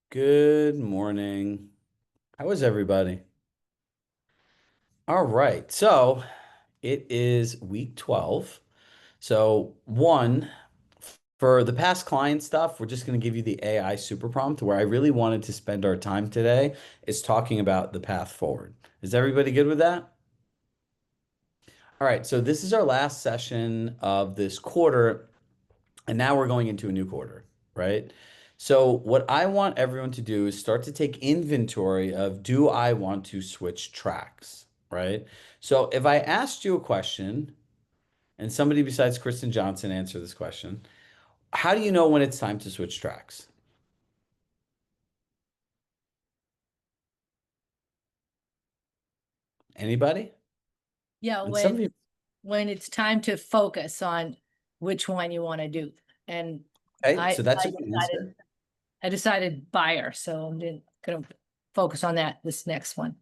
Good morning. How is everybody? All right. So it is week 12. So, for the past client stuff, we're just going to give you the AI super prompt. Where I really wanted to spend our time today is talking about the path forward. Is everybody good with that? All right. So, this is our last session of this quarter. And now we're going into a new quarter, right? So, what I want everyone to do is start to take inventory of, do I want to switch tracks, right? So, if I asked you a question and somebody besides Kristen Johnson answer this question, how do you know when it's time to switch tracks? Anybody? Yeah, And some of you, when it's time to focus on which one you want to do. And okay, I so that's I a good decided answer. I decided buyer, so I'm gonna focus on that this next one.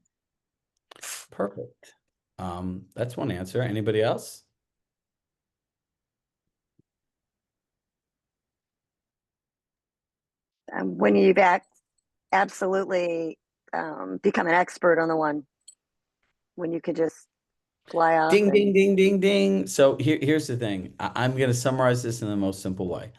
Perfect. That's one answer. Anybody else? When absolutely become an expert on the one, when you could just fly off Ding, and ding, ding, ding, ding. So here's the thing. I'm going to summarize this in the most simple way.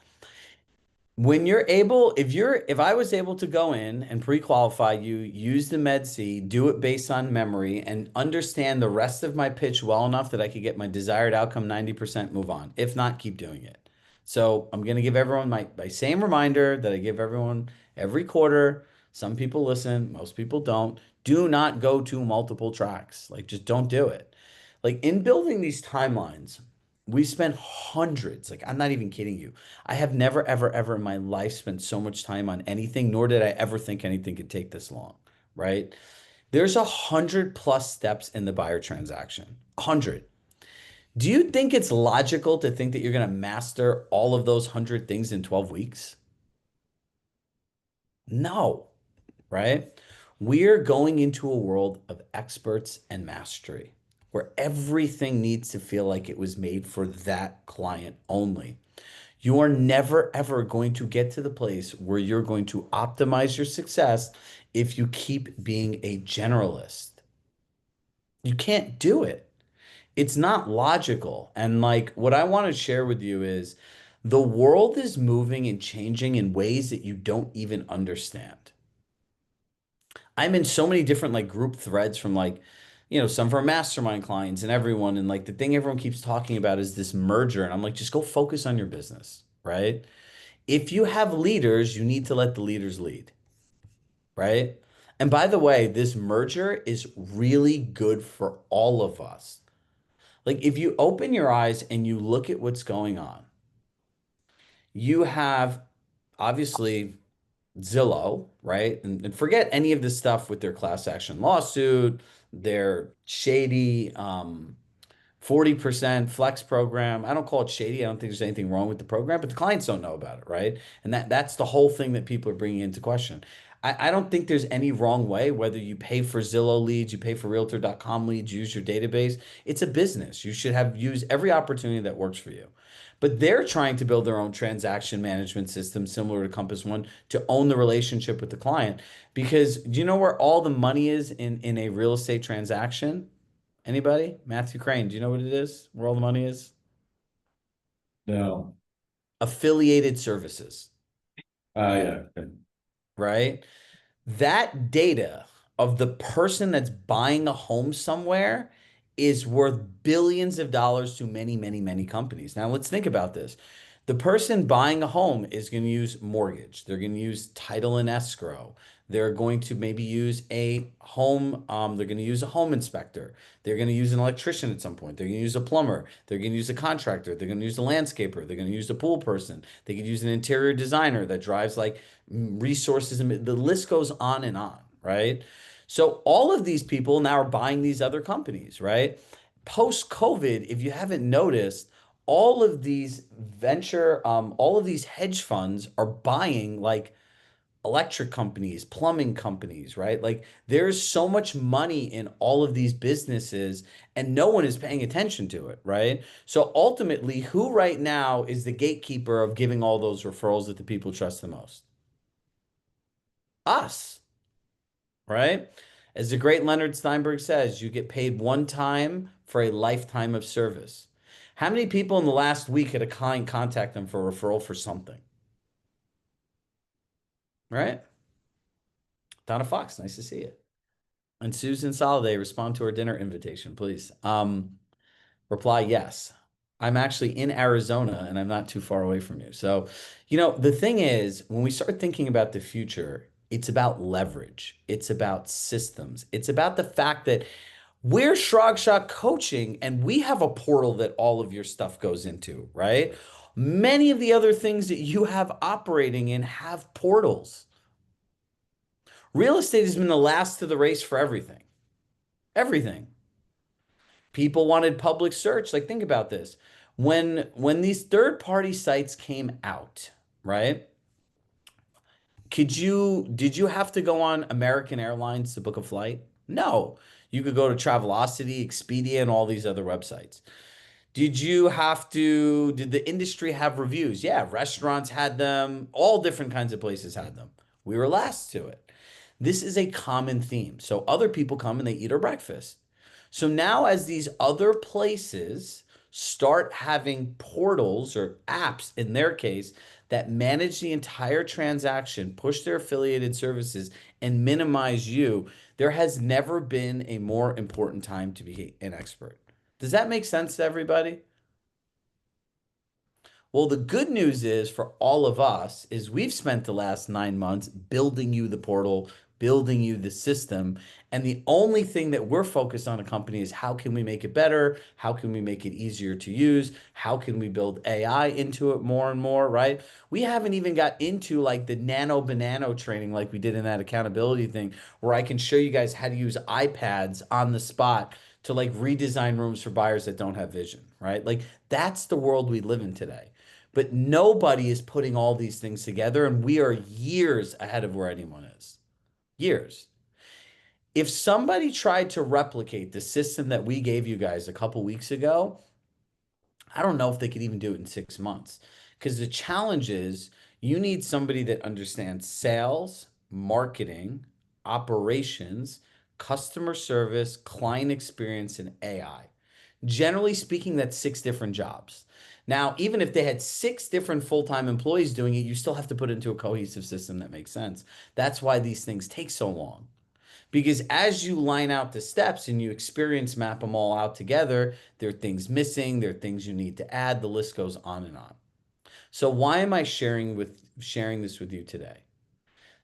When you're able, if I was able to go in and pre-qualify you, use the Med C, do it based on memory, and understand the rest of my pitch well enough that I could get my desired outcome 90%, move on. If not, keep doing it. So I'm going to give everyone my same reminder that I give everyone every quarter. Some people listen, most people don't. Do not go to multiple tracks. Like, just don't do it. Like, in building these timelines, we spent hundreds, like, I'm not even kidding you. I have never, ever, ever in my life spent so much time on anything, nor did I ever think anything could take this long, right? There's 100+ steps in the buyer transaction. 100. Do you think it's logical to think that you're going to master all of those 100 things in 12 weeks? No, right? We're going into a world of experts and mastery where everything needs to feel like it was made for that client only. You are never, ever going to get to the place where you're going to optimize your success if you keep being a generalist. You can't do it. It's not logical. And like what I want to share with you is the world is moving and changing in ways that you don't even understand. I'm in so many different like group threads from like, some of our mastermind clients and everyone. And like the thing everyone keeps talking about is this merger. And I'm like, just go focus on your business, right? If you have leaders, you need to let the leaders lead, right? And by the way, this merger is really good for all of us. Like if you open your eyes and you look at what's going on, you have obviously Zillow, right? And forget any of this stuff with their class action lawsuit, their shady 40% flex program. I don't call it shady. I don't think there's anything wrong with the program, but the clients don't know about it, right? And that's the whole thing that people are bringing into question. I don't think there's any wrong way, whether you pay for Zillow leads, you pay for Realtor.com leads, use your database. It's a business. You should have use every opportunity that works for you. But they're trying to build their own transaction management system similar to Compass One to own the relationship with the client. Because do you know where all the money is in a real estate transaction? Anybody? Matthew Crane, do you know what it is? Where all the money is? No. Affiliated services, Yeah. Okay. right? That data of the person that's buying a home somewhere is worth billions of dollars to many, many, many companies. Now, let's think about this. The person buying a home is going to use mortgage. They're going to use title and escrow. They're going to maybe use a home, they're going to use a home inspector. They're going to use an electrician at some point. They're going to use a plumber. They're going to use a contractor. They're going to use a landscaper. They're going to use a pool person. They could use an interior designer that drives like resources, and the list goes on, right? So all of these people now are buying these other companies, right? Post COVID, if you haven't noticed, all of these hedge funds are buying like electric companies, plumbing companies, right? Like there's so much money in all of these businesses and no one is paying attention to it, right? So ultimately, who right now is the gatekeeper of giving all those referrals that the people trust the most? Us, right? As the great Leonard Steinberg says, you get paid one time for a lifetime of service. How many people in the last week had a client contact them for a referral for something? Right? Donna Fox, nice to see you. And Susan Soliday, respond to our dinner invitation, please. Reply yes. I'm actually in Arizona and I'm not too far away from you. So, the thing is, when we start thinking about the future, it's about leverage, it's about systems, it's about the fact that we're Chirag Shah Coaching and we have a portal that all of your stuff goes into, right? Many of the other things that you have operating in have portals. Real estate has been the last to the race for everything. Everything. People wanted public search. Like, think about this. When these third-party sites came out, right? Did you have to go on American Airlines to book a flight? No. You could go to Travelocity, Expedia, and all these other websites. Did the industry have reviews? Yeah, restaurants had them, all different kinds of places had them. We were last to it. This is a common theme. So other people come and they eat our breakfast. So now, as these other places start having portals or apps, in their case, that manage the entire transaction, push their affiliated services, and minimize you, there has never been a more important time to be an expert. Does that make sense to everybody? Well, the good news is for all of us is we've spent the last 9 months building you the portal, building you the system. And the only thing that we're focused on a company is how can we make it better? How can we make it easier to use? How can we build AI into it more and more, right? We haven't even got into like the nano banano training like we did in that accountability thing, where I can show you guys how to use iPads on the spot to like redesign rooms for buyers that don't have vision, right? Like that's the world we live in today. But nobody is putting all these things together, and we are years ahead of where anyone is. Years. If somebody tried to replicate the system that we gave you guys a couple weeks ago, I don't know if they could even do it in 6 months. Because the challenge is you need somebody that understands sales, marketing, operations, customer service, client experience, and AI. Generally speaking, that's 6 different jobs. Now, even if they had 6 different full-time employees doing it, you still have to put it into a cohesive system that makes sense. That's why these things take so long. Because as you line out the steps and you experience map them all out together, there are things missing, there are things you need to add, the list goes on and on. So why am I sharing this with you today?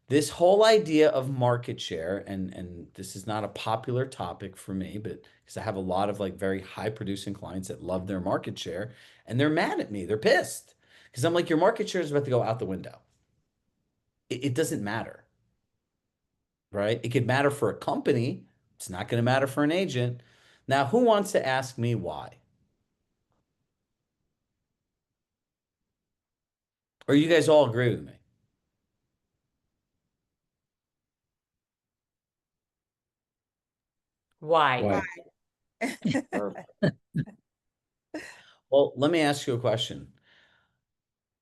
This whole idea of market share, and this is not a popular topic for me, but because I have a lot of like very high producing clients that love their market share and they're mad at me. They're pissed because I'm like, your market share is about to go out the window. It doesn't matter, right? It could matter for a company. It's not going to matter for an agent. Now, who wants to ask me why? Or you guys all agree with me? Why? Why? Perfect. Well, let me ask you a question.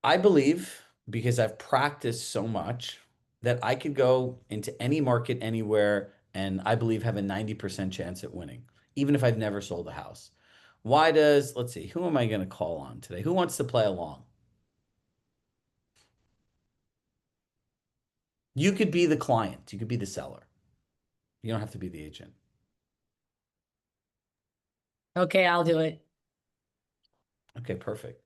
I believe because I've practiced so much that I could go into any market anywhere and I believe have a 90% chance at winning, even if I've never sold a house. Let's see, who am I going to call on today? Who wants to play along? You could be the client, you could be the seller. You don't have to be the agent. Okay, I'll do it. Okay, perfect.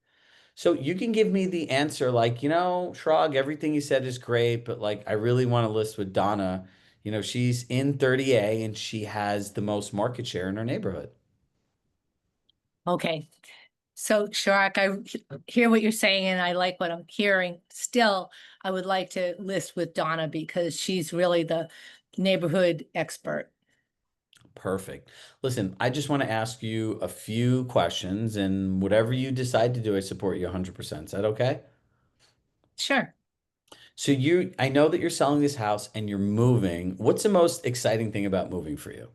So you can give me the answer like, Shrug, everything you said is great, but like I really want to list with Donna. She's in 30A and she has the most market share in her neighborhood. Okay. So Sharak, I hear what you're saying and I like what I'm hearing. Still, I would like to list with Donna because she's really the neighborhood expert. Perfect. Listen, I just want to ask you a few questions and whatever you decide to do, I support you 100%. Is that okay? Sure. So I know that you're selling this house and you're moving. What's the most exciting thing about moving for you?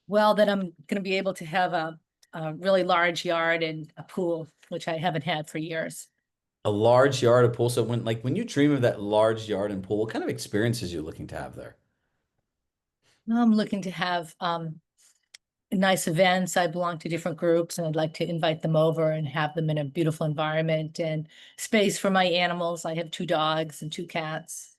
Well, that I'm going to be able to have a really large yard and a pool, which I haven't had for years. A large yard, a pool. So when you dream of that large yard and pool, what kind of experiences are you looking to have there? I'm looking to have nice events. I belong to different groups and I'd like to invite them over and have them in a beautiful environment and space for my animals. I have two dogs and two cats.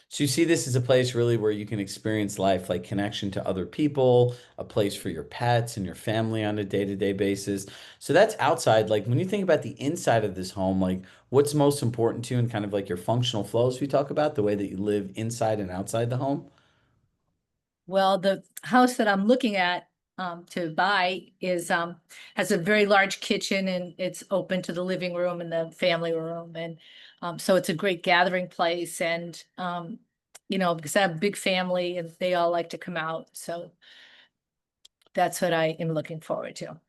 So you see this as a place really where you can experience life, like connection to other people, a place for your pets and your family on a day-to-day basis. So that's outside. Like when you think about the inside of this home, like what's most important to you and kind of like your functional flows we talk about, the way that you live inside and outside the home? Well, the house that I'm looking at to buy is has a very large kitchen and it's open to the living room and the family room. And so it's a great gathering place. And because I have a big family and they all like to come out. So that's what I am looking forward to.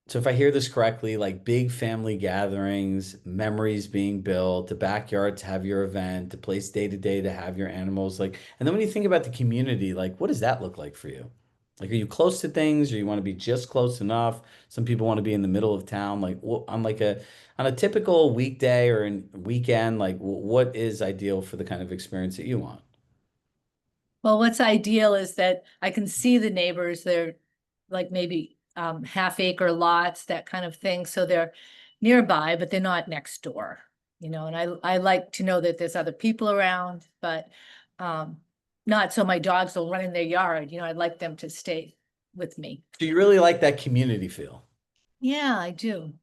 So if I hear this correctly, like big family gatherings, memories being built, the backyard to have your event, the place day to day to have your animals, like, and then when you think about the community, like, what does that look like for you? Like, are you close to things, or you want to be just close enough? Some people want to be in the middle of town. Like, on a typical weekday or in weekend, like, what is ideal for the kind of experience that you want? Well, what's ideal is that I can see the neighbors. They're like maybe half acre lots, that kind of thing. So they're nearby, but they're not next door, and I like to know that there's other people around, but um, not so my dogs will run in their yard. I'd like them to stay with me. Do you really like that community feel? Yeah, I do.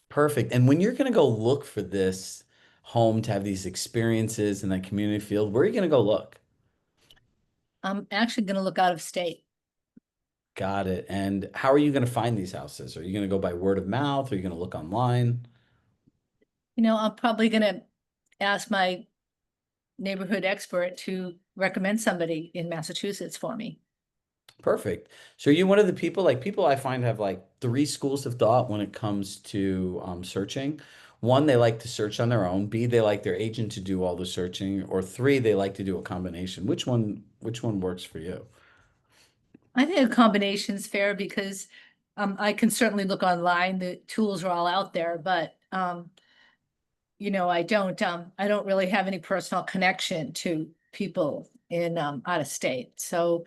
Perfect. And when you're going to go look for this home to have these experiences in that community field, where are you going to go look? I'm actually going to look out of state. Got it. And how are you going to find these houses? Are you going to go by word of mouth? Are you going to look online? I'm probably going to ask my neighborhood expert to recommend somebody in Massachusetts for me. Perfect. So are you one of the people, like people I find have like three schools of thought when it comes to searching. One, they like to search on their own. B, they like their agent to do all the searching. Or three, they like to do a combination. Which one works for you? I think a combination's fair because I can certainly look online. The tools are all out there, but I don't really have any personal connection to people in out of state. So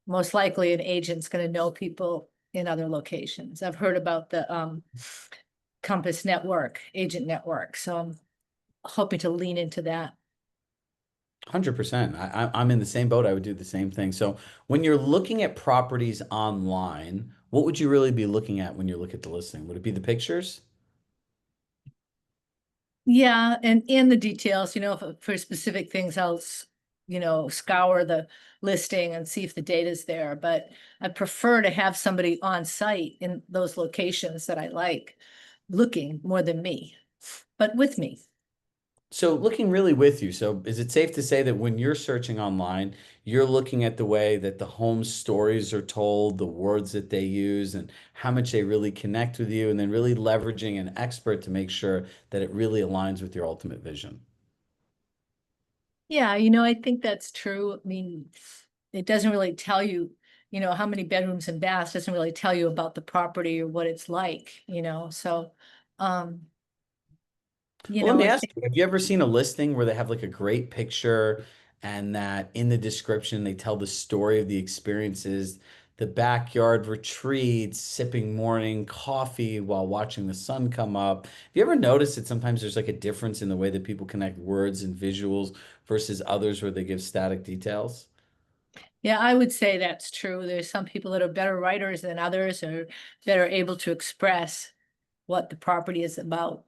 most likely an agent's going to know people in other locations. I've heard about the Compass network, agent network. So I'm hoping to lean into that. 100%. I'm in the same boat. I would do the same thing. So when you're looking at properties online, what would you really be looking at when you look at the listing? Would it be the pictures? Yeah, and in the details, for specific things, scour the listing and see if the data's there. But I prefer to have somebody on site in those locations that I like, looking more than me, but with me. So looking really with you. So is it safe to say that when you're searching online, you're looking at the way that the home stories are told, the words that they use, and how much they really connect with you, and then really leveraging an expert to make sure that it really aligns with your ultimate vision? Yeah, I think that's true. I mean, it doesn't really tell you, how many bedrooms and baths doesn't really tell you about the property or what it's like. So, um, Well, let me I ask think. you, have you ever seen a listing where they have like a great picture and that in the description they tell the story of the experiences, the backyard retreats, sipping morning coffee while watching the sun come up? Have you ever noticed that sometimes there's like a difference in the way that people connect words and visuals versus others where they give static details? Yeah, I would say that's true. There's some people that are better writers than others or that are able to express what the property is about.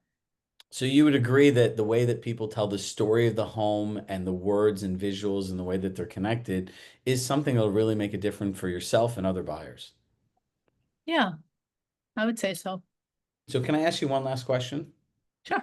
So you would agree that the way that people tell the story of the home and the words and visuals and the way that they're connected is something that'll really make a difference for yourself and other buyers. Yeah, I would say so. So can I ask you one last question? Sure.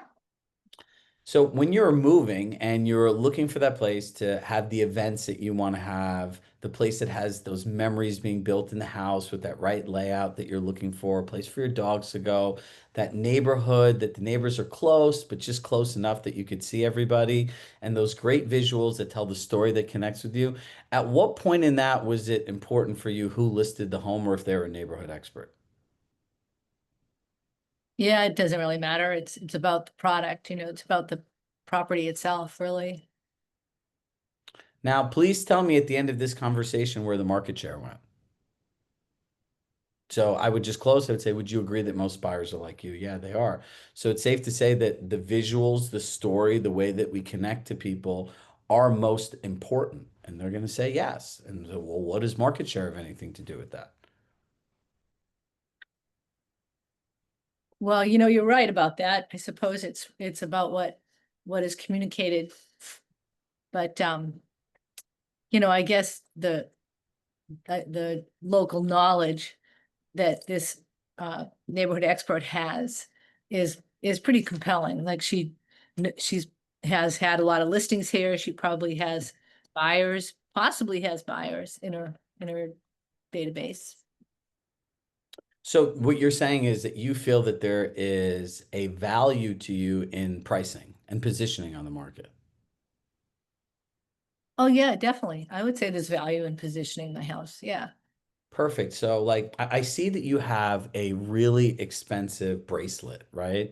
So when you're moving and you're looking for that place to have the events that you want to have, the place that has those memories being built in the house with that right layout that you're looking for, a place for your dogs to go, that neighborhood that the neighbors are close, but just close enough that you could see everybody, and those great visuals that tell the story that connects with you. At what point in that was it important for you who listed the home or if they were a neighborhood expert? Yeah, it doesn't really matter. It's about the product, it's about the property itself, really. Now, please tell me at the end of this conversation where the market share went. So I would just close. I would say, would you agree that most buyers are like you? Yeah, they are. So it's safe to say that the visuals, the story, the way that we connect to people are most important. And they're going to say yes. And so, well, what does market share have anything to do with that? Well, you're right about that. I suppose it's about what is communicated. But I guess the local knowledge that this neighborhood expert is pretty compelling. Like she's has had a lot of listings here. She probably has buyers, possibly has buyers in her database. So what you're saying is that you feel that there is a value to you in pricing and positioning on the market. Oh yeah, definitely. I would say there's value in positioning the house. Yeah. Perfect. So, like, I see that you have a really expensive bracelet, right?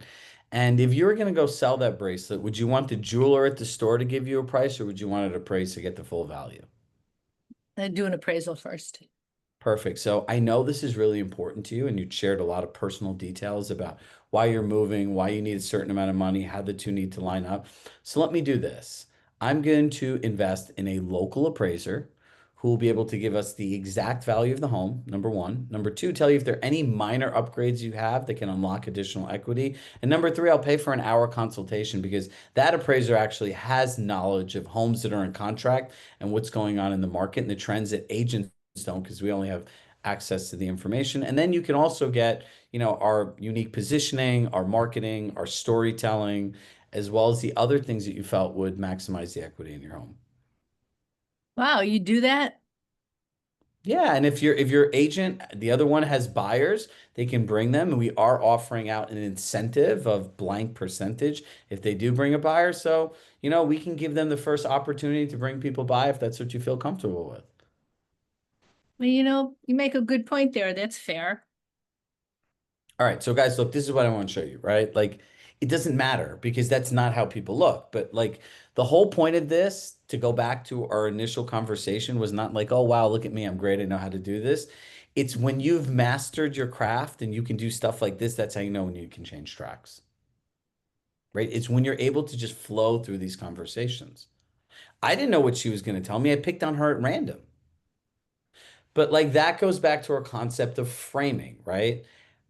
And if you were going to go sell that bracelet, would you want the jeweler at the store to give you a price, or would you want it appraised to get the full value? And do an appraisal first. Perfect. So I know this is really important to you, and you shared a lot of personal details about why you're moving, why you need a certain amount of money, how the two need to line up. So let me do this. I'm going to invest in a local appraiser who will be able to give us the exact value of the home, number one. Number two, tell you if there are any minor upgrades you have that can unlock additional equity. And number three, I'll pay for an hour consultation because that appraiser actually has knowledge of homes that are in contract and what's going on in the market and the trends that agents don't because we only have access to the information. And then you can also get, our unique positioning, our marketing, our storytelling, as well as the other things that you felt would maximize the equity in your home. Wow, you do that? Yeah, and if your agent, the other one has buyers, they can bring them, and we are offering out an incentive of blank percentage if they do bring a buyer. So, we can give them the first opportunity to bring people by if that's what you feel comfortable with. Well, you make a good point there. That's fair. All right, so guys, look, this is what I want to show you, right? Like, it doesn't matter because that's not how people look. But like, the whole point of this, to go back to our initial conversation, was not like, oh, wow, look at me, I'm great, I know how to do this. It's when you've mastered your craft and you can do stuff like this, that's how you know when you can change tracks, right? It's when you're able to just flow through these conversations. I didn't know what she was going to tell me. I picked on her at random. But like that goes back to our concept of framing, right?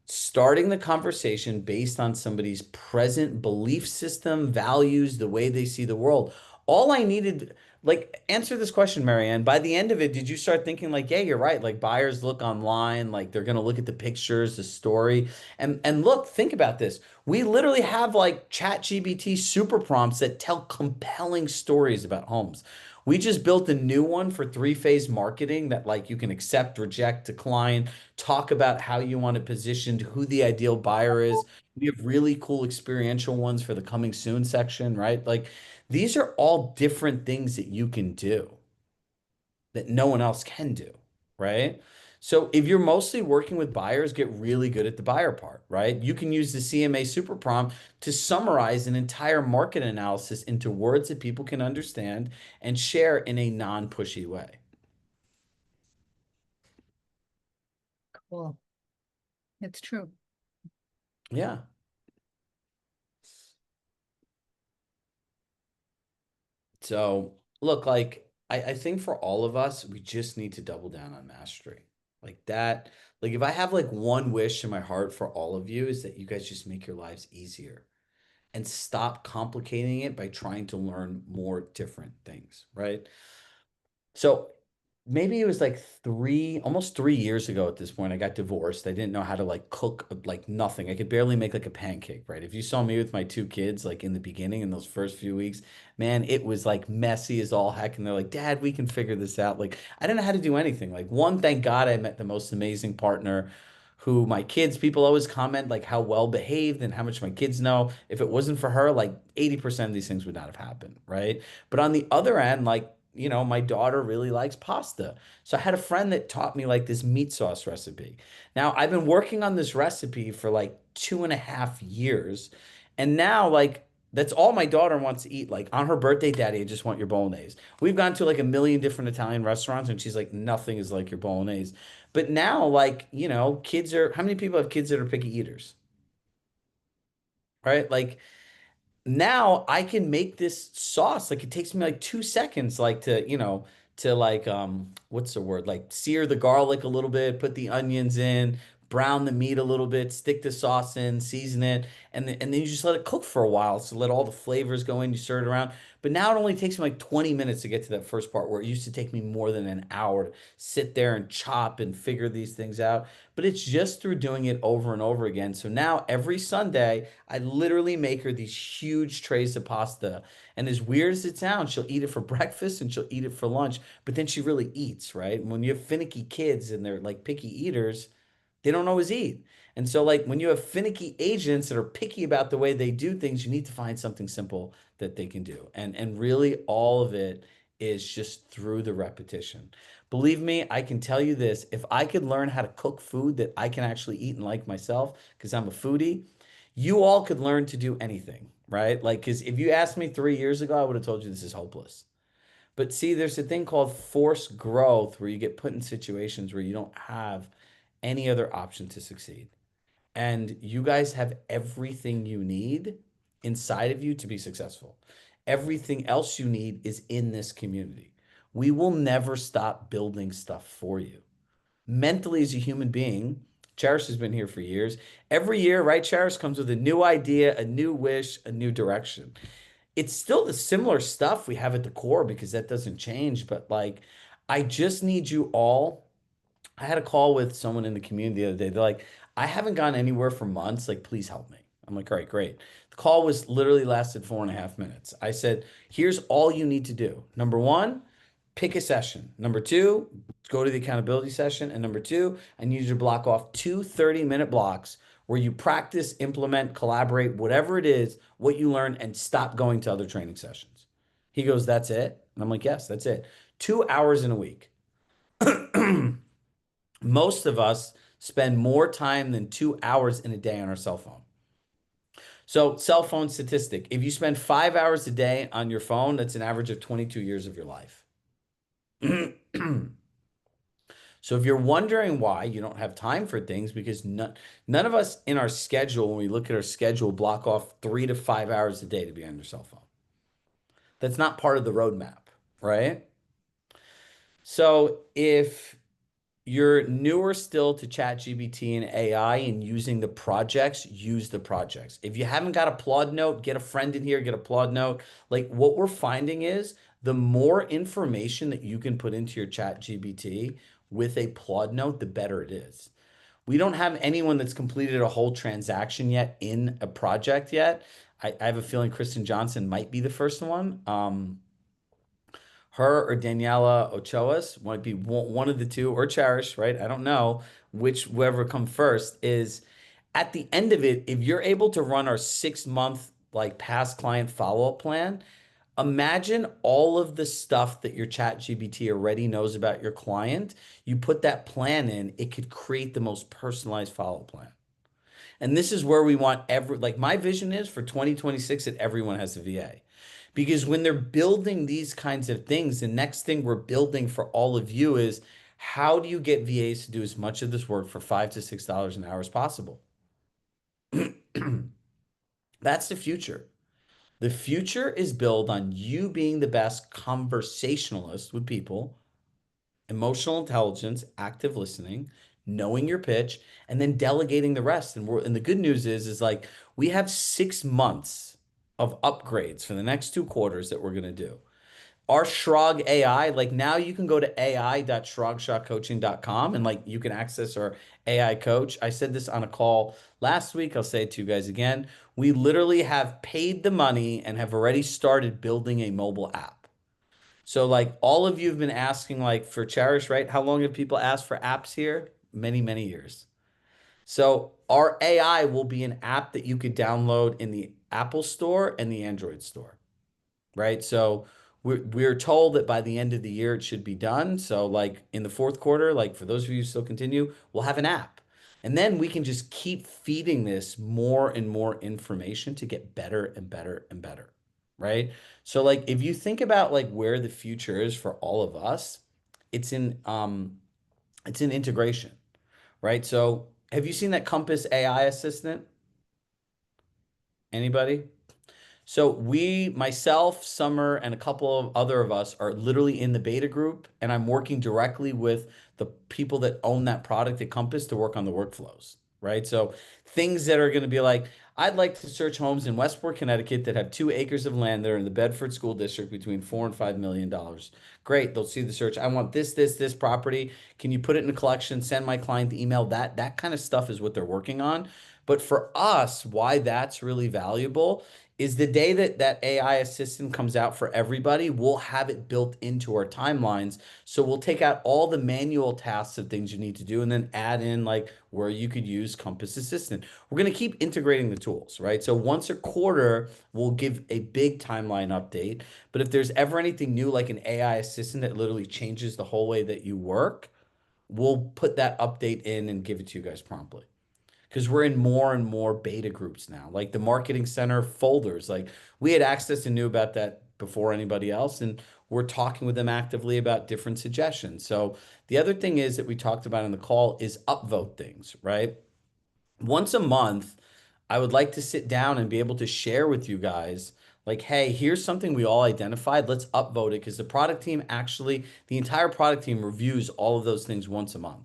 Starting the conversation based on somebody's present belief system, values, the way they see the world. All I needed, like, answer this question, Marianne. By the end of it, did you start thinking like, yeah, you're right. Like buyers look online, like they're gonna look at the pictures, the story, and look, think about this. We literally have like chat GBT super prompts that tell compelling stories about homes. We just built a new one for three-phase marketing that like you can accept, reject, decline, talk about how you want it positioned, who the ideal buyer is. We have really cool experiential ones for the coming soon section, right? Like these are all different things that you can do that no one else can do, right? So if you're mostly working with buyers, get really good at the buyer part, right? You can use the CMA super prompt to summarize an entire market analysis into words that people can understand and share in a non-pushy way. Cool. It's true. Yeah. So look, like I think for all of us, we just need to double down on mastery. Like that, like if I have like one wish in my heart for all of you is that you guys just make your lives easier and stop complicating it by trying to learn more different things, right? So maybe it was like almost 3 years ago at this point, I got divorced. I didn't know how to like cook like nothing. I could barely make like a pancake, right? If you saw me with my two kids, like in the beginning, in those first few weeks, man, it was like messy as all heck. And they're like, Dad, we can figure this out. Like, I didn't know how to do anything. Like, one, thank God I met the most amazing partner who my kids, people always comment like how well behaved and how much my kids know. If it wasn't for her, like 80% of these things would not have happened, right? But on the other end, like, my daughter really likes pasta. So I had a friend that taught me like this meat sauce recipe. Now I've been working on this recipe for like 2.5 years. And now like that's all my daughter wants to eat. Like on her birthday, Daddy, I just want your bolognese. We've gone to like a million different Italian restaurants and she's like, nothing is like your bolognese. But now, like, kids are, how many people have kids that are picky eaters? Right? Like now I can make this sauce. Like it takes me like 2 seconds, like to like what's the word? Like sear the garlic a little bit, put the onions in, brown the meat a little bit, stick the sauce in, season it, and then you just let it cook for a while. So let all the flavors go in, you stir it around. But now it only takes me like 20 minutes to get to that first part where it used to take me more than an hour to sit there and chop and figure these things out. But it's just through doing it over and over again. So now every Sunday, I literally make her these huge trays of pasta. And as weird as it sounds, she'll eat it for breakfast and she'll eat it for lunch, but then she really eats, right? When you have finicky kids and they're like picky eaters, they don't always eat. And so, like, when you have finicky agents that are picky about the way they do things, you need to find something simple that they can do. And really, all of it is just through the repetition. Believe me, I can tell you this, if I could learn how to cook food that I can actually eat and like myself, because I'm a foodie, you all could learn to do anything, right? Like, because if you asked me 3 years ago, I would have told you this is hopeless. But see, there's a thing called forced growth where you get put in situations where you don't have any other option to succeed. And you guys have everything you need inside of you to be successful. Everything else you need is in this community. We will never stop building stuff for you. Mentally, as a human being, Cherish has been here for years. Every year, right, Cherish comes with a new idea, a new wish, a new direction. It's still the similar stuff we have at the core because that doesn't change. But like, I just need you all. I had a call with someone in the community the other day. They're like, I haven't gone anywhere for months. Like, please help me. I'm like, all right, great. The call was literally lasted 4.5 minutes. I said, here's all you need to do. Number one, pick a session. Number two, go to the accountability session. And number two, I need you to block off two 30-minute blocks where you practice, implement, collaborate, whatever it is, what you learn, and stop going to other training sessions. He goes, that's it? And I'm like, yes, that's it. 2 hours in a week. Most of us spend more time than 2 hours in a day on our cell phone. So, cell phone statistic, if you spend 5 hours a day on your phone, that's an average of 22 years of your life. So, if you're wondering why you don't have time for things, because none of us in our schedule, when we look at our schedule, block off 3 to 5 hours a day to be on your cell phone. That's not part of the roadmap, right? So, if you're newer still to ChatGPT and AI and using the projects, use the projects. If you haven't got a Plod Note, get a friend in here, get a Plod Note. Like what we're finding is the more information that you can put into your ChatGPT with a Plod Note, the better it is. We don't have anyone that's completed a whole transaction yet in a project yet. I have a feeling Kristen Johnson might be the first one. Her or Daniela Ochoa's might be one of the two, or Cherish, right? I don't know which whoever come first is at the end of it. If you're able to run our 6 month like past client follow-up plan, imagine all of the stuff that your chat GBT already knows about your client. You put that plan in, it could create the most personalized follow-up plan. And this is where we want like my vision is for 2026 that everyone has a VA. Because when they're building these kinds of things, the next thing we're building for all of you is how do you get VAs to do as much of this work for $5 to $6 an hour as possible? That's the future. The future is built on you being the best conversationalist with people, emotional intelligence, active listening, knowing your pitch, and then delegating the rest. And the good news is like we have 6 months of upgrades for the next 2 quarters that we're gonna do. Our Shrug AI, like now you can go to ai.shrugshawcoaching.com and like you can access our AI coach. I said this on a call last week. I'll say it to you guys again. We literally have paid the money and have already started building a mobile app. So like all of you have been asking like for Cherish, right? How long have people asked for apps here? Many, many years. So our AI will be an app that you could download in the Apple Store and the Android Store, right? So We're told that by the end of the year it should be done. So like in the fourth quarter, like for those of you who still continue, we'll have an app. And then we can just keep feeding this more and more information to get better and better and better. Right? So like if you think about like where the future is for all of us, it's in integration, right? So have you seen that Compass AI assistant? Anybody? So we, myself, Summer, and a couple of other of us are literally in the beta group, and I'm working directly with the people that own that product at Compass to work on the workflows, right? So things that are going to be like, I'd like to search homes in Westport, Connecticut that have 2 acres of land that are in the Bedford School District between $4 and $5 million. Great, they'll see the search. I want this property. Can you put it in a collection? Send my client the email. That kind of stuff is what they're working on. But for us, why that's really valuable is the day that that AI assistant comes out for everybody, we'll have it built into our timelines. So we'll take out all the manual tasks of things you need to do and then add in like where you could use Compass Assistant. We're going to keep integrating the tools, right? So once a quarter, we'll give a big timeline update. But if there's ever anything new, like an AI assistant that literally changes the whole way that you work, we'll put that update in and give it to you guys promptly because we're in more and more beta groups now, like the marketing center folders. Like we had access and knew about that before anybody else, and we're talking with them actively about different suggestions. So the other thing is that we talked about in the call is upvote things, right? Once a month, I would like to sit down and be able to share with you guys like, hey, here's something we all identified. Let's upvote it because the product team actually, the entire product team reviews all of those things once a month.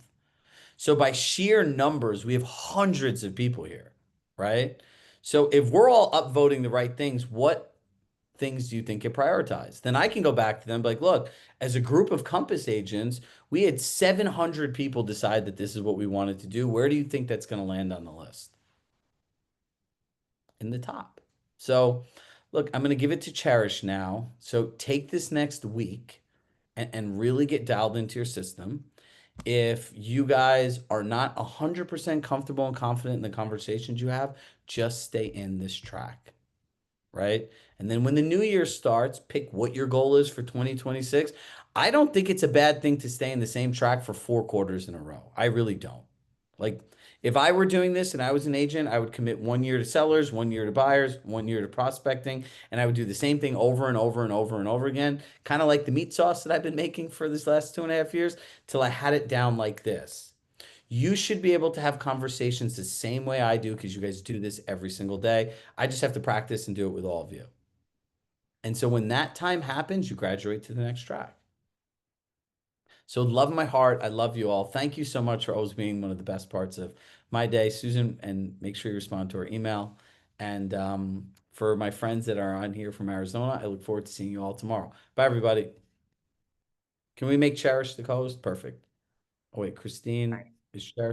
So by sheer numbers, we have hundreds of people here, right? So if we're all upvoting the right things, what things do you think get prioritized? Then I can go back to them like, look, as a group of Compass agents, we had 700 people decide that this is what we wanted to do. Where do you think that's going to land on the list? In the top. So look, I'm going to give it to Cherish now. So take this next week and really get dialed into your system. If you guys are not 100% comfortable and confident in the conversations you have, just stay in this track, right? And then when the new year starts, pick what your goal is for 2026. I don't think it's a bad thing to stay in the same track for 4 quarters in a row. I really don't. Like, if I were doing this and I was an agent, I would commit 1 year to sellers, 1 year to buyers, 1 year to prospecting, and I would do the same thing over and over and over and over again, kind of like the meat sauce that I've been making for this last 2.5 years, till I had it down like this. You should be able to have conversations the same way I do because you guys do this every single day. I just have to practice and do it with all of you. And so when that time happens, you graduate to the next track. So love in my heart. I love you all. Thank you so much for always being one of the best parts of my day, Susan, and make sure you respond to our email. And for my friends that are on here from Arizona, I look forward to seeing you all tomorrow. Bye, everybody. Can we make Cherish the co-host? Perfect. Oh, wait, Christine, is Cherish?